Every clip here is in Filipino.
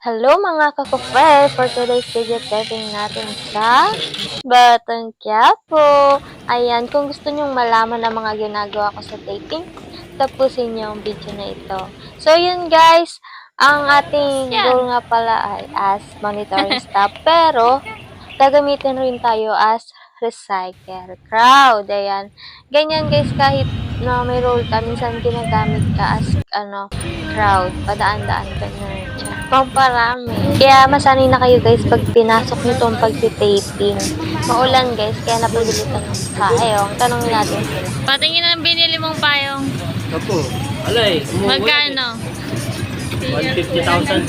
Hello mga kakufre! For today's video, taping natin sa Batang Quiapo. Ayan, kung gusto nyong malaman ang mga ginagawa ko sa taping, tapusin niyo ang video na ito. So yun guys, ang ating goal nga pala ay as monitoring staff, pero gagamitin rin tayo as recycle crowd. Ayan. Ganyan guys, kahit na may role ka, minsan ginagamit ka as crowd. Padaan-daan ka na rin siya. Pamparami. Kaya masanay na kayo guys pag pinasok nyo itong pag-taping. Maulan guys, kaya napagalitan ng payong. Tanong natin sila. Patingin na ng binili mong payong. Ako, alay, Magkano? 150,000.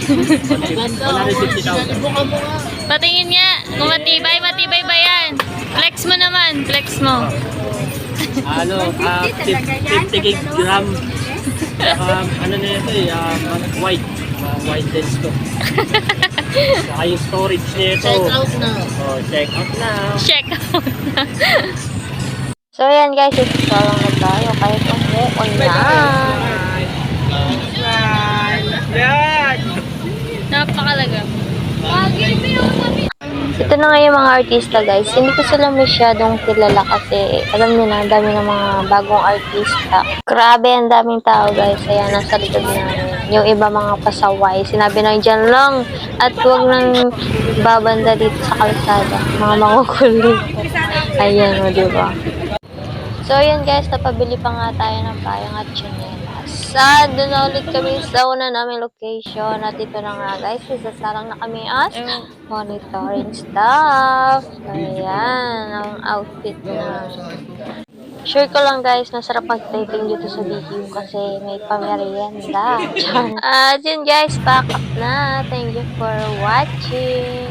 150,000. Patingin nga. Kung matibay, matibay ba yan? Flex mo naman. Flex mo. 50 gram. Saka, ano na ito eh, white. White lens to. Saka yung storage nito. Check out na. Oh, check out na. Check out na. So yan guys, itutulang na tayo kahit umuon na. Napakalaga. Ito na nga yung mga artista guys. Hindi ko sila masyadong kilala kasi alam niyo na, ang dami ng mga bagong artista. Grabe, ang daming tao guys. Ayan, nasa likod namin. Yung iba mga pasaway. Sinabi na dyan lang at huwag nang babanda dito sa kalsada. Mga makukulit. Ayan o, diba? So, ayan guys, napabili pa nga tayo ng payong at tsinelas. Doon na ulit kami sa una namin location. At ito na nga guys, isasarang na kami as monitoring staff. Ayan, ang outfit na. Sure ko lang guys, masarap mag-taping dito sa BQ kasi may pamerienda. Yun guys, pack up na. Thank you for watching.